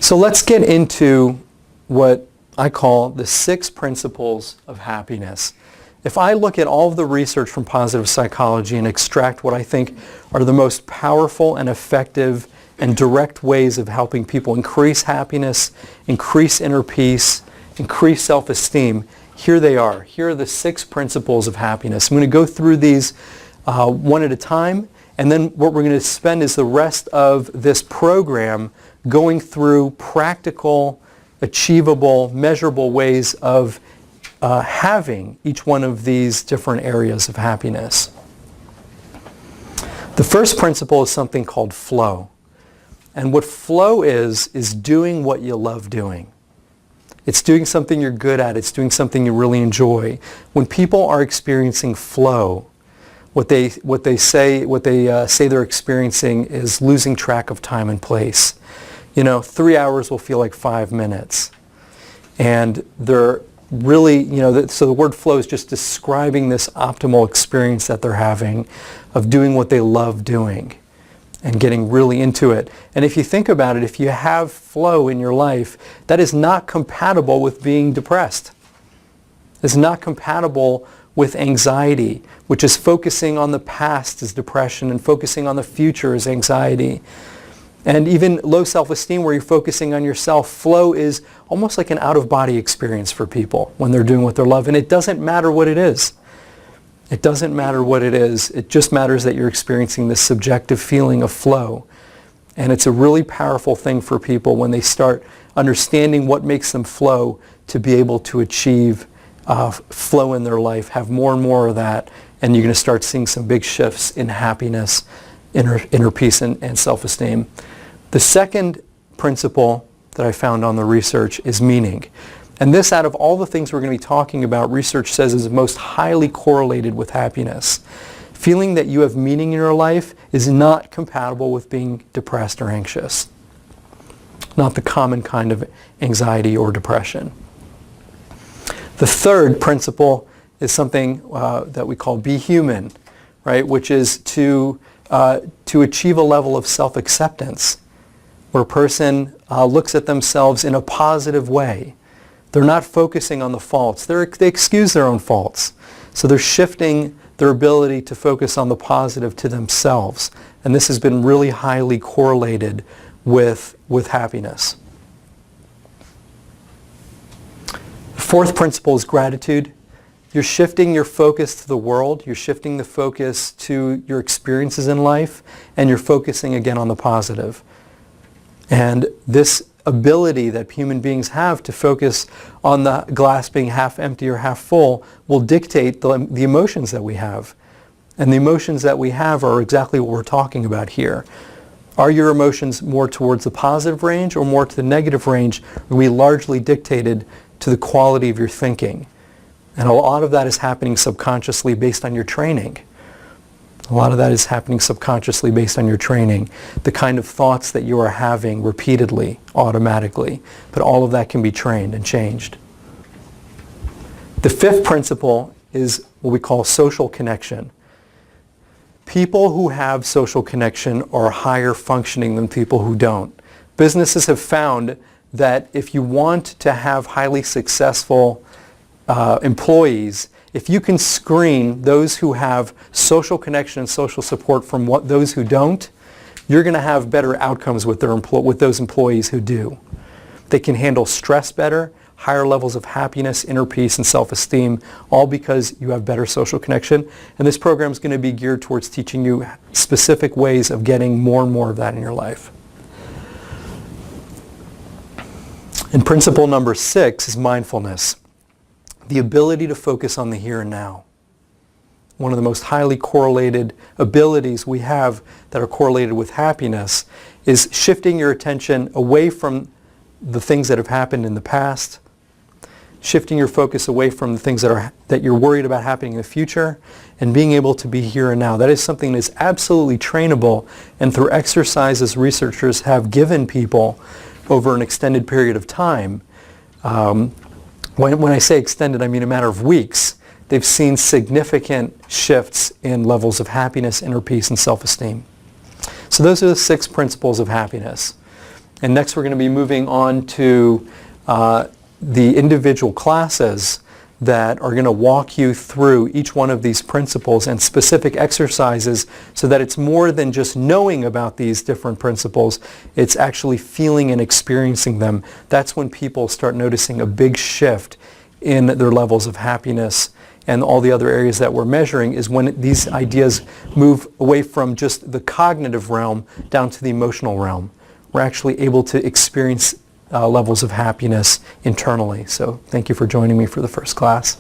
So let's get into what I call the 6 principles of happiness. If I look at all of the research from positive psychology and extract what I think are the most powerful and effective and direct ways of helping people increase happiness, increase inner peace, increase self-esteem, here they are. Here are the 6 principles of happiness. I'm going to go through these one at a time, and then what we're going to spend is the rest of this program going through practical, achievable, measurable ways of having each one of these different areas of happiness. The first principle is something called flow. And what flow is doing what you love doing. It's doing something you're good at. It's doing something you really enjoy. When people are experiencing flow, what they say they're experiencing is losing track of time and place. 3 hours will feel like 5 minutes. And they're really, so the word flow is just describing this optimal experience that they're having of doing what they love doing and getting really into it. And if you think about it, if you have flow in your life, that is not compatible with being depressed. It's not compatible with anxiety, which is focusing on the past is depression and focusing on the future is anxiety. And even low self-esteem where you're focusing on yourself, flow is almost like an out-of-body experience for people when they're doing what they love. And it doesn't matter what it is. It doesn't matter what it is. It just matters that you're experiencing this subjective feeling of flow. And it's a really powerful thing for people when they start understanding what makes them flow to be able to achieve flow in their life, have more and more of that, and you're going to start seeing some big shifts in happiness, inner peace, and self-esteem. The second principle that I found on the research is meaning. And this, out of all the things we're going to be talking about, research says is most highly correlated with happiness. Feeling that you have meaning in your life is not compatible with being depressed or anxious. Not the common kind of anxiety or depression. The third principle is something that we call be human, right? Which is to achieve a level of self-acceptance where a person looks at themselves in a positive way. They're not focusing on the faults. They excuse their own faults. So they're shifting their ability to focus on the positive to themselves. And this has been really highly correlated with happiness. The fourth principle is gratitude. You're shifting your focus to the world. You're shifting the focus to your experiences in life. And you're focusing again on the positive. And this ability that human beings have to focus on the glass being half empty or half full will dictate the emotions that we have. And the emotions that we have are exactly what we're talking about here. Are your emotions more towards the positive range or more to the negative range? Are we largely dictated to the quality of your thinking? And a lot of that is happening subconsciously based on your training. A lot of that is happening subconsciously based on your training, the kind of thoughts that you are having repeatedly, automatically. But all of that can be trained and changed. The fifth principle is what we call social connection. People who have social connection are higher functioning than people who don't. Businesses have found that if you want to have highly successful employees, if you can screen those who have social connection and social support from those who don't, you're going to have better outcomes with those employees who do. They can handle stress better, higher levels of happiness, inner peace, and self-esteem, all because you have better social connection. And this program is going to be geared towards teaching you specific ways of getting more and more of that in your life. And principle number 6 is mindfulness. The ability to focus on the here and now. One of the most highly correlated abilities we have that are correlated with happiness is shifting your attention away from the things that have happened in the past, shifting your focus away from the things that you're worried about happening in the future, and being able to be here and now. That is something that is absolutely trainable, and through exercises researchers have given people over an extended period of time. When I say extended, I mean a matter of weeks. They've seen significant shifts in levels of happiness, inner peace, and self-esteem. So those are the 6 principles of happiness. And next we're going to be moving on to the individual classes that are going to walk you through each one of these principles and specific exercises so that it's more than just knowing about these different principles. It's actually feeling and experiencing them. That's when people start noticing a big shift in their levels of happiness. And all the other areas that we're measuring is when these ideas move away from just the cognitive realm down to the emotional realm. We're actually able to experience levels of happiness internally. So thank you for joining me for the first class.